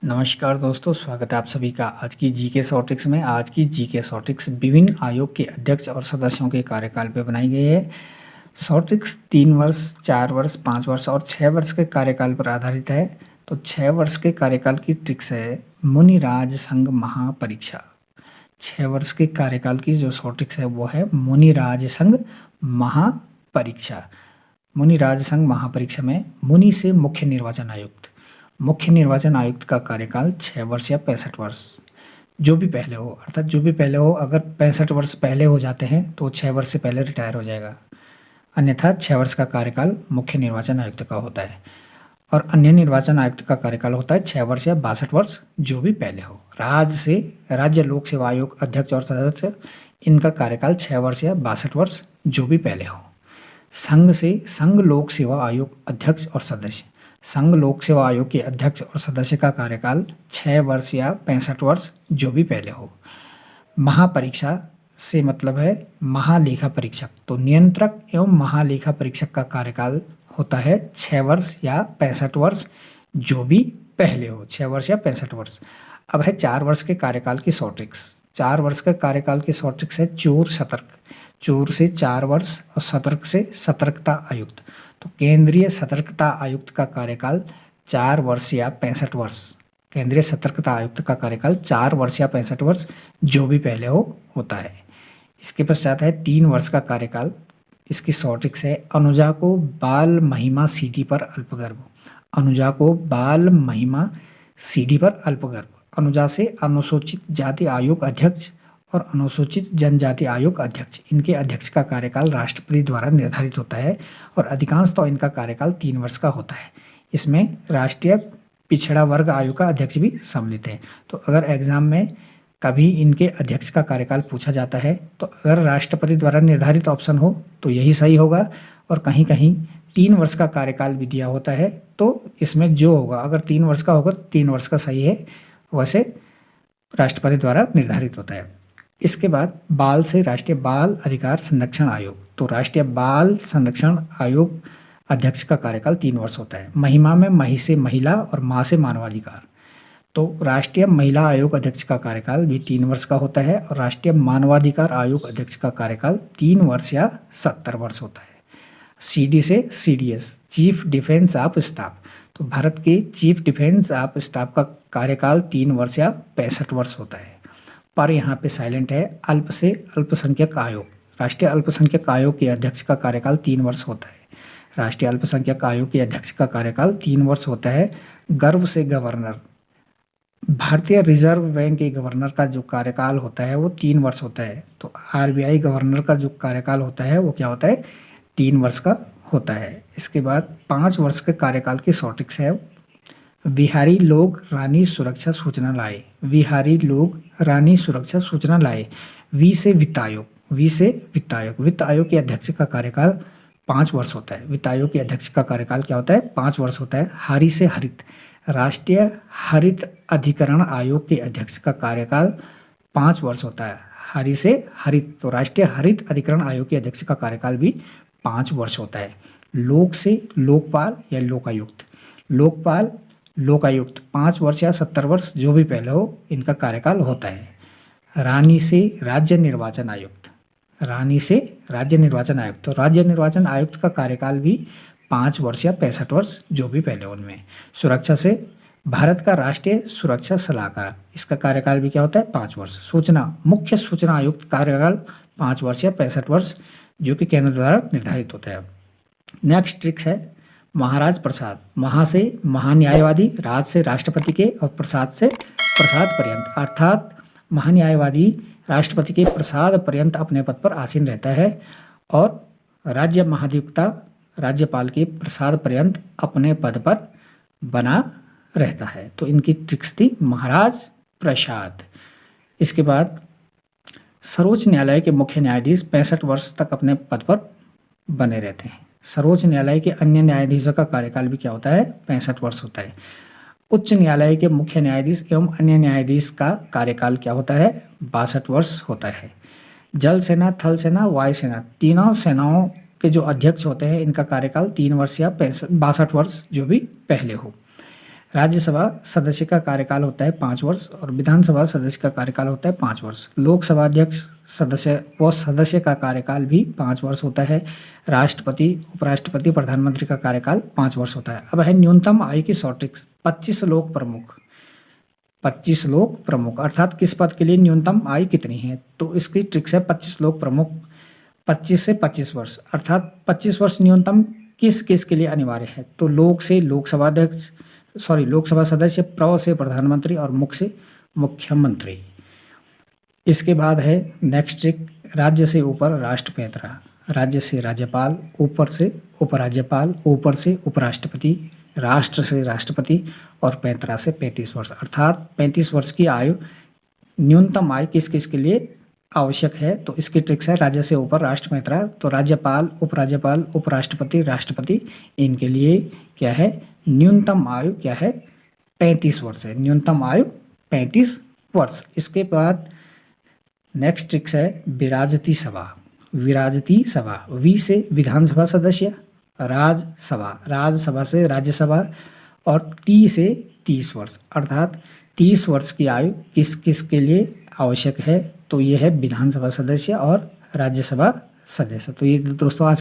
नमस्कार दोस्तों, स्वागत है आप सभी का आज की जीके शॉर्टिक्स में। आज की जीके शॉर्टिक्स विभिन्न आयोग के अध्यक्ष और सदस्यों के कार्यकाल पर बनाई गई है। शॉर्टिक्स 3 वर्ष, 4 वर्ष, 5 वर्ष और 6 वर्ष के कार्यकाल पर आधारित है। तो 6 वर्ष के कार्यकाल की ट्रिक्स है मुनिराज संघ महापरीक्षा। 6 वर्ष के कार्यकाल की जो शॉर्टिक्स है वो है मुनिराज संघ महापरीक्षा। मुनिराज संघ महापरीक्षा में मुनि से मुख्य निर्वाचन आयुक्त। मुख्य निर्वाचन आयुक्त का कार्यकाल 6 वर्ष या 65 वर्ष, जो भी पहले हो, अर्थात जो भी पहले हो। अगर 65 वर्ष पहले हो जाते हैं तो 6 वर्ष से पहले रिटायर हो जाएगा, अन्यथा 6 वर्ष का कार्यकाल मुख्य निर्वाचन आयुक्त का होता है। और अन्य निर्वाचन आयुक्त का कार्यकाल होता है 6 वर्ष या 62 वर्ष, जो भी पहले हो। राज्य लोक सेवा आयोग अध्यक्ष और सदस्य, इनका कार्यकाल 6 वर्ष या 62 वर्ष, जो भी पहले हो। संघ से संघ लोक सेवा आयोग अध्यक्ष और सदस्य, संघ लोक सेवा आयोग के अध्यक्ष और सदस्य का कार्यकाल 6 वर्ष या 65 वर्ष, जो भी पहले हो। महापरीक्षा से मतलब है महालेखा परीक्षक। तो नियंत्रक एवं महालेखा परीक्षक का कार्यकाल होता है 6 वर्ष या 65 वर्ष, जो भी पहले हो। 6 वर्ष या 65 वर्ष। अब है 4 वर्ष के कार्यकाल की शॉर्टिक्स। 4 वर्ष के कार्यकाल की शॉर्टिक्स है चोर सतर्क। चोर से 4 वर्ष और सतर्क से सतर्कता आयुक्त। तो केंद्रीय सतर्कता आयुक्त का कार्यकाल 4 वर्ष या 65 वर्ष। केंद्रीय सतर्कता आयुक्त का कार्यकाल 4 वर्ष या 65 वर्ष, जो भी पहले हो, होता है। इसके पश्चात है 3 वर्ष का कार्यकाल। इसकी शॉर्टिक्स है अनुजा को बाल महिमा सीडी पर अल्पगर्भ। अनुजा को बाल महिमा सीडी पर अल्पगर्भ। अनुजा से अनुसूचित जाति आयोग अध्यक्ष और अनुसूचित जनजाति आयोग अध्यक्ष, इनके अध्यक्ष का कार्यकाल राष्ट्रपति द्वारा निर्धारित होता है और अधिकांशतः इनका कार्यकाल 3 वर्ष का होता है। इसमें राष्ट्रीय पिछड़ा वर्ग आयोग का अध्यक्ष भी सम्मिलित है। तो अगर एग्जाम में कभी इनके अध्यक्ष का कार्यकाल पूछा जाता है तो अगर राष्ट्रपति द्वारा निर्धारित ऑप्शन हो तो यही सही होगा, और कहीं कहीं 3 वर्ष का कार्यकाल भी दिया होता है तो इसमें जो होगा, अगर 3 वर्ष का होगा तो 3 वर्ष का सही है, वैसे राष्ट्रपति द्वारा निर्धारित होता है। इसके बाद बाल से राष्ट्रीय बाल अधिकार संरक्षण आयोग। तो राष्ट्रीय बाल संरक्षण आयोग अध्यक्ष का कार्यकाल 3 वर्ष होता है। महिमा में मही से महिला और माँ से मानवाधिकार। तो राष्ट्रीय महिला आयोग अध्यक्ष का कार्यकाल भी 3 वर्ष का होता है और राष्ट्रीय मानवाधिकार आयोग अध्यक्ष का कार्यकाल 3 वर्ष या 70 वर्ष होता है। सीडी से CDS, chief defence of staff. तो भारत के चीफ डिफेंस ऑफ स्टाफ का कार्यकाल 3 वर्ष या 65 वर्ष होता है। पर यहाँ पे साइलेंट है। अल्प से अल्पसंख्यक आयोग। राष्ट्रीय अल्पसंख्यक आयोग के अध्यक्ष का कार्यकाल 3 वर्ष होता है। राष्ट्रीय अल्पसंख्यक आयोग के अध्यक्ष का कार्यकाल 3 वर्ष होता है। गर्व से गवर्नर। भारतीय रिजर्व बैंक के गवर्नर का जो कार्यकाल होता है वो 3 वर्ष होता है। तो आरबीआई गवर्नर का जो कार्यकाल होता है वो क्या होता है, 3 वर्ष का होता है। इसके बाद 5 वर्ष के कार्यकाल की शॉर्टिक्स है बिहारी लोग रानी सुरक्षा सूचना लाए। बिहारी लोग रानी सुरक्षा सूचना लाए। वी से वित्त आयोग। वी से वित्त आयोग। वित्त आयोग के अध्यक्ष का कार्यकाल 5 वर्ष होता है। वित्त आयोग के अध्यक्ष का कार्यकाल क्या होता है, 5 वर्ष होता है। हरि से हरित। राष्ट्रीय हरित अधिकरण आयोग के अध्यक्ष का कार्यकाल 5 वर्ष होता है। हरि से हरित। तो राष्ट्रीय हरित अधिकरण आयोग के अध्यक्ष का कार्यकाल भी 5 वर्ष होता है। लोक से लोकपाल या लोकायुक्त। लोकपाल लोकायुक्त 5 वर्ष या 70 वर्ष, जो भी पहले हो, इनका कार्यकाल होता है। रानी से राज्य निर्वाचन आयुक्त। रानी से राज्य निर्वाचन आयुक्त। तो राज्य निर्वाचन आयुक्त का कार्यकाल भी 5 वर्ष या 65 वर्ष, जो भी पहले उनमें। सुरक्षा से भारत का राष्ट्रीय सुरक्षा सलाहकार, इसका कार्यकाल भी क्या होता है, 5 वर्ष। सूचना मुख्य सूचना आयुक्त कार्यकाल 5 वर्ष या 65 वर्ष, जो कि केंद्र द्वारा निर्धारित होता है। नेक्स्ट ट्रिक्स है महाराज प्रसाद। महा से महान्यायवादी, राज से राष्ट्रपति के और प्रसाद से प्रसाद पर्यंत, अर्थात महान्यायवादी राष्ट्रपति के प्रसाद पर्यंत अपने पद पर आसीन रहता है और राज्य महाधिवक्ता राज्यपाल के प्रसाद पर्यंत अपने पद पर बना रहता है। तो इनकी ट्रिक्स थी महाराज प्रसाद। इसके बाद सर्वोच्च न्यायालय के मुख्य न्यायाधीश 65 वर्ष तक अपने पद पर बने रहते हैं। सर्वोच्च न्यायालय के अन्य न्यायाधीशों का कार्यकाल भी क्या होता है, 65 वर्ष होता है। उच्च न्यायालय के मुख्य न्यायाधीश एवं अन्य न्यायाधीश का कार्यकाल क्या होता है, 62 वर्ष होता है। जल सेना, थल सेना, वायु सेना, तीनों सेनाओं के जो अध्यक्ष होते हैं इनका कार्यकाल 3 वर्ष या 62 वर्ष, जो भी पहले हो। राज्यसभा सदस्य का कार्यकाल होता है 5 वर्ष और विधानसभा सदस्य का कार्यकाल होता है 5 वर्ष। लोकसभा अध्यक्ष सदस्य व सदस्य का कार्यकाल भी 5 वर्ष होता है। राष्ट्रपति, उपराष्ट्रपति, प्रधानमंत्री का कार्यकाल 5 वर्ष होता है। अब है न्यूनतम आयु की शॉर्टेज 25 लोक प्रमुख। 25 लोक प्रमुख अर्थात किस पद के लिए न्यूनतम आयु कितनी है? तो इसकी ट्रिक्स है 25 लोक प्रमुख 25 से 25 वर्ष अर्थात 25 वर्ष न्यूनतम किस किस के लिए अनिवार्य है? तो लोक से लोकसभा अध्यक्ष, लोकसभा सदस्य, प्र से प्रधानमंत्री और मुख से मुख्यमंत्री। इसके बाद है नेक्स्ट ट्रिक, राज्य से ऊपर राष्ट्रपति, राज्य से राज्यपाल, ऊपर से उपराज्यपाल, ऊपर से उपराष्ट्रपति, राष्ट्र से राष्ट्रपति और पैंतरा से 35 वर्ष अर्थात 35 वर्ष की आयु न्यूनतम आयु किस किस के लिए आवश्यक है? तो इसकी ट्रिक्स है राज्य से ऊपर राष्ट्रपति, तो राज्यपाल, उपराज्यपाल, उपराष्ट्रपति, राष्ट्रपति, इनके लिए क्या है? न्यूनतम आयु क्या है? 35 वर्ष है। न्यूनतम आयु 35 वर्ष। इसके बाद नेक्स्ट ट्रिक्स है विराजती सभा। विराजती सभा, वी से विधानसभा सदस्य, राज्यसभा से राज्यसभा और 30 से 30 वर्ष अर्थात 30 वर्ष की आयु किस किस के लिए आवश्यक है? तो ये है विधानसभा सदस्य और राज्यसभा सदस्य। तो ये दोस्तों आज